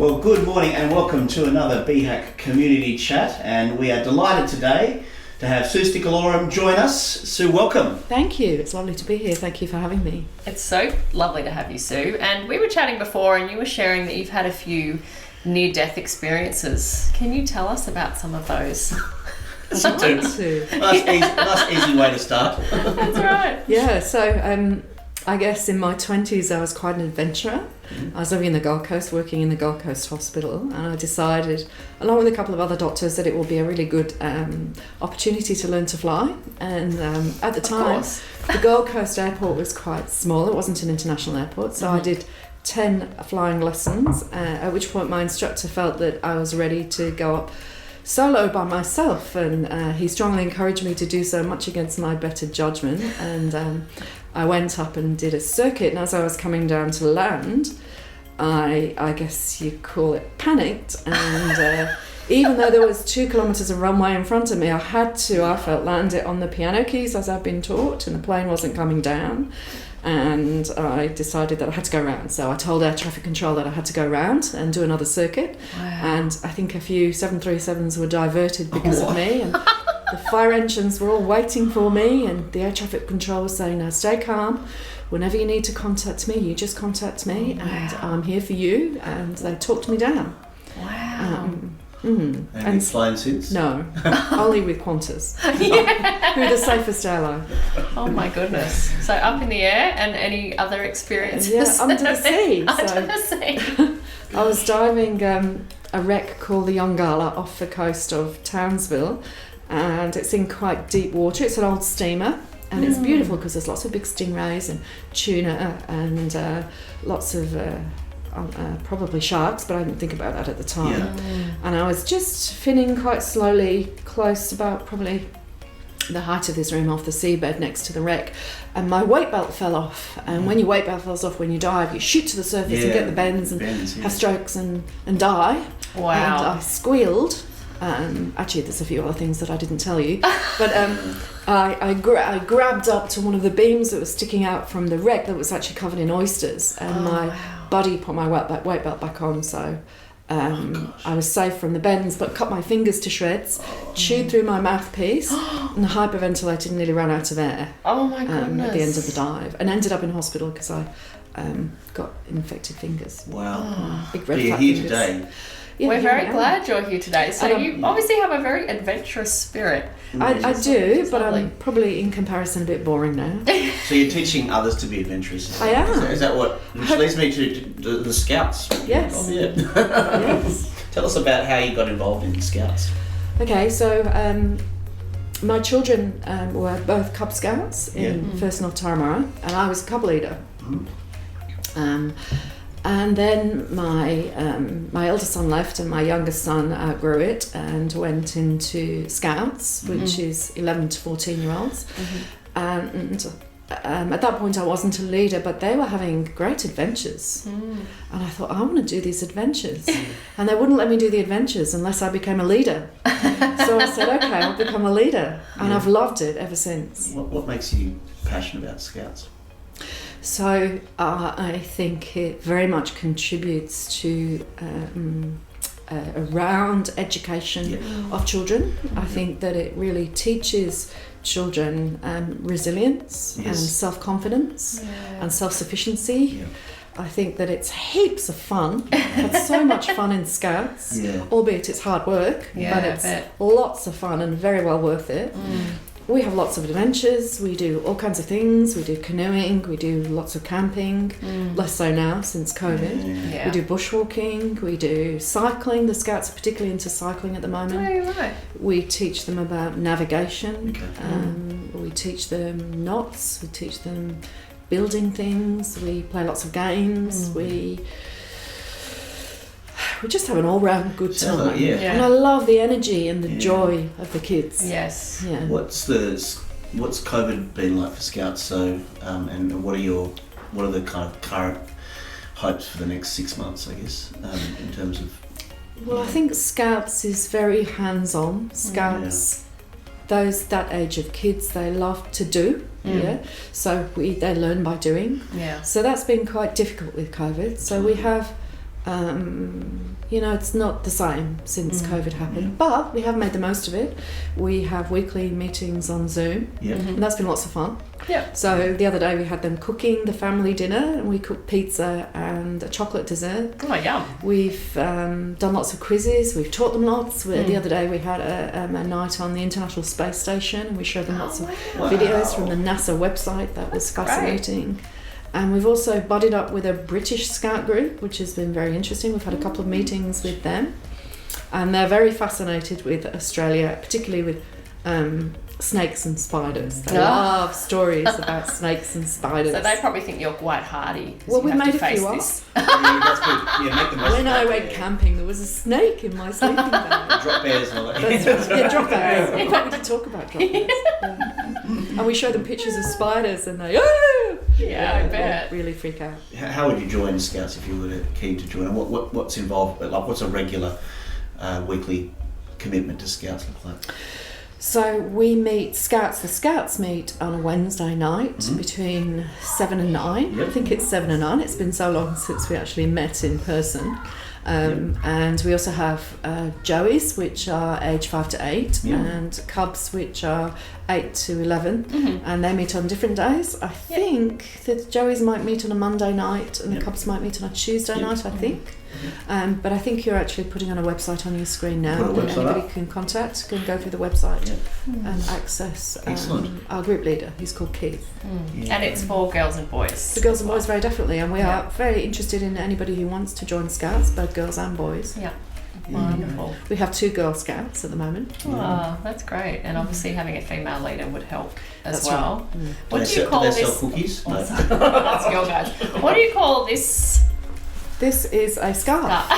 Well, good morning and welcome to another BHAC Community Chat, and we are delighted today to have Sue Sticalorum join us. Sue, welcome. Thank you. It's lovely to be here. Thank you for having me. It's so lovely to have you, Sue. And we were chatting before and you were sharing that you've had a few near-death experiences. Can you tell us about some of those? Nice easy way to start. That's right. Yeah, so I guess in my 20s I was quite an adventurer. I was living in the Gold Coast, working in the Gold Coast Hospital, and I decided, along with a couple of other doctors, that it would be a really good opportunity to learn to fly. And at the time, the Gold Coast airport was quite small. It wasn't an international airport, so I did 10 flying lessons, at which point my instructor felt that I was ready to go up solo by myself, and he strongly encouraged me to do so, much against my better judgment. And I went up and did a circuit, and as I was coming down to land, I guess you call it panicked, and even though there was 2 kilometres of runway in front of me, I felt, land it on the piano keys as I'd been taught, and the plane wasn't coming down. And I decided that I had to go round. So I told air traffic control that I had to go round and do another circuit. Wow. And I think a few 737s were diverted because of me. And the fire engines were all waiting for me. And the air traffic control was saying, now stay calm. Whenever you need to contact me, you just contact me. Wow. And I'm here for you. And they talked me down. Wow. Have you flown since? No, only with Qantas. Who are the safest airline. Oh my goodness. So up in the air, and any other experiences? Yeah, under the sea. Under the sea. I was diving a wreck called the Yongala off the coast of Townsville, and it's in quite deep water. It's an old steamer, and it's beautiful because there's lots of big stingrays and tuna and lots of probably sharks, but I didn't think about that at the time. Yeah. And I was just finning quite slowly, close, about probably the height of this room, off the seabed next to the wreck, and my weight belt fell off. And when your weight belt falls off when you dive, you shoot to the surface and get the bends and have strokes and die. Wow. And I squealed. Actually, there's a few other things that I didn't tell you, but I grabbed up to one of the beams that was sticking out from the wreck that was actually covered in oysters, and my buddy put my weight belt back on, so I was safe from the bends, but cut my fingers to shreds, chewed through my mouthpiece, and hyperventilated and nearly ran out of air. Oh my goodness! At the end of the dive, and ended up in hospital because I got infected fingers. Wow! Big red But you're fat here fingers. today. Yeah, We're very glad you're here today. So you obviously have a very adventurous spirit. I do, but lovely. I'm probably in comparison a bit boring now. So you're teaching others to be adventurous. I am. Is that what? Which leads me to the Scouts. Yes. Oh, yeah. Yes. Tell us about how you got involved in Scouts. Okay, so my children were both Cub Scouts in First North Turramurra, and I was a Cub leader. And then my eldest son left, and my youngest son outgrew it and went into Scouts, which is 11 to 14-year-olds. And at that point I wasn't a leader, but they were having great adventures. And I thought, I want to do these adventures. And they wouldn't let me do the adventures unless I became a leader. So I said, okay, I'll become a leader. And I've loved it ever since. What makes you passionate about Scouts? So I think it very much contributes to around education of children. I think that it really teaches children resilience and self-confidence and self-sufficiency. I think that it's heaps of fun. It's so much fun in Scouts, albeit it's hard work, but it's lots of fun and very well worth it. We have lots of adventures. We do all kinds of things. We do canoeing. We do lots of camping. Less so now since COVID. We do bushwalking. We do cycling. The Scouts are particularly into cycling at the moment. Oh, right. We teach them about navigation. We teach them knots. We teach them building things. We play lots of games. We just have an all-round good time. And I love the energy and the joy of the kids. Yes. Yeah. What's COVID been like for Scouts? So, and what are the kind of current hopes for the next 6 months? I guess in terms of. Well, I think Scouts is very hands-on. Scouts, that age of kids, they love to do. So they learn by doing. Yeah. So that's been quite difficult with COVID. So we have It's not the same since COVID happened, but we have made the most of it. We have weekly meetings on Zoom, and that's been lots of fun. Yeah. So the other day we had them cooking the family dinner, and we cooked pizza and a chocolate dessert. Oh, yum. We've done lots of quizzes. We've taught them lots. The other day we had a night on the International Space Station, and we showed them lots of videos from the NASA website. That was fascinating. Great. And we've also buddied up with a British Scout group, which has been very interesting. We've had a couple of meetings with them, and they're very fascinated with Australia, particularly with snakes and spiders. They love stories about snakes and spiders. So they probably think you're quite hardy. Well, we made a few up. That's good. Yeah, make the most when I went camping, there was a snake in my sleeping bag. Drop bears and all that. Drop bears. In fact, we did talk about drop bears. And we showed them pictures of spiders, and they I bet. really freak out. How would you join Scouts if you were keen to join? What's involved? Like, what's a regular weekly commitment to Scouts look like? So we meet the Scouts meet on a Wednesday night between 7 and 9. Yep. I think it's 7 and 9. It's been so long since we actually met in person. And we also have Joeys, which are age 5 to 8, and Cubs, which are 8 to 11, and they meet on different days. I think the Joeys might meet on a Monday night, and the Cubs might meet on a Tuesday night, I think. But I think you're actually putting on a website on your screen now that anybody can go through the website and access our group leader. He's called Keith. And it's for girls and boys. For girls and boys, very definitely, and we are very interested in anybody who wants to join Scouts, both girls and boys. Yeah. Wonderful. We have 2 Girl Scouts at the moment. Oh, that's great. And obviously having a female leader would help as well. Right. What do you call this? Sell cookies? No. That's your guys. What do you call this? This is a scarf.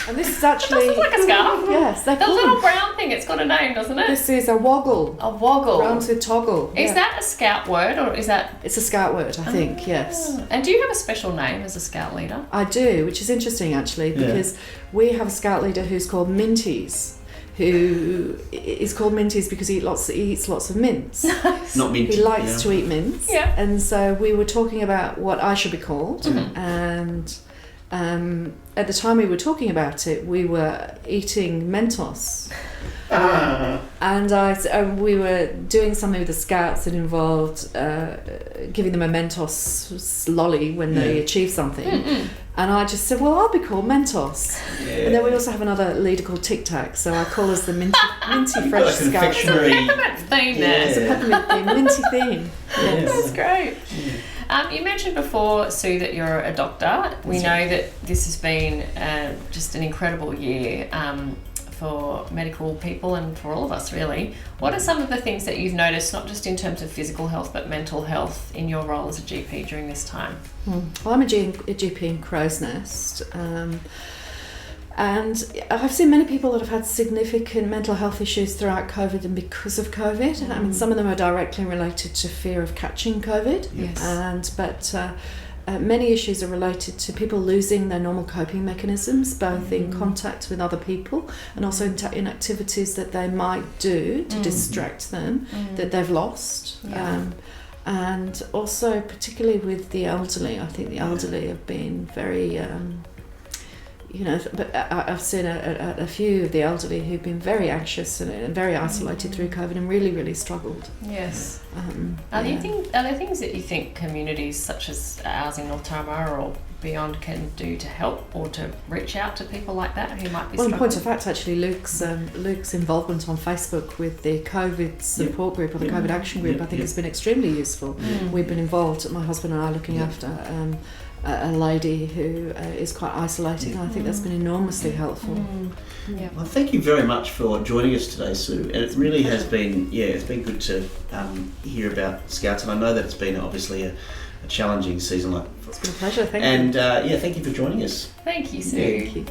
And this is actually... It does look like a scarf. Yes. The little brown thing, it's got a name, doesn't it? This is a woggle. A woggle. Round with toggle. Is that a Scout word, or is that... It's a Scout word, I think, yes. And do you have a special name as a Scout leader? I do, which is interesting, actually, because we have a Scout leader who's called Minties, who is called Minties because he eats lots of mints. Not minty. He likes to eat mints. Yeah. And so we were talking about what I should be called, and... at the time we were talking about it, we were eating Mentos, and we were doing something with the Scouts that involved giving them a Mentos lolly when they achieve something. And I just said, well, I'll be called Mentos. And then we also have another leader called Tic Tac, so I call us the minty fresh Scouts. There's a peppermint theme there. It's a peppermint theme, minty theme. Yes. That's great. You mentioned before, Sue, that you're a doctor. We know that this has been just an incredible year for medical people and for all of us, really. What are some of the things that you've noticed, not just in terms of physical health, but mental health in your role as a GP during this time? Well, I'm a GP in Crow's Nest. And I've seen many people that have had significant mental health issues throughout COVID and because of COVID. I mean, some of them are directly related to fear of catching COVID. Yes. But many issues are related to people losing their normal coping mechanisms, both in contact with other people and also in activities that they might do to distract them that they've lost. And also particularly with the elderly. I think the elderly have been very... but I've seen a few of the elderly who've been very anxious and very isolated through COVID and really, really struggled. Yes. Are there things that you think communities such as ours in North Turramurra or beyond can do to help or to reach out to people like that who might be struggling? Well, in point of fact, actually, Luke's involvement on Facebook with the COVID support group or the COVID action group, I think has been extremely useful. We've been involved, my husband and I, looking after a lady who is quite isolated, and I think that's been enormously helpful. Well, thank you very much for joining us today, Sue. And it really has been, it's been good to hear about Scouts, and I know that it's been obviously a challenging season. It's been a pleasure, thank you. And thank you for joining us. Thank you, Sue. Thank you.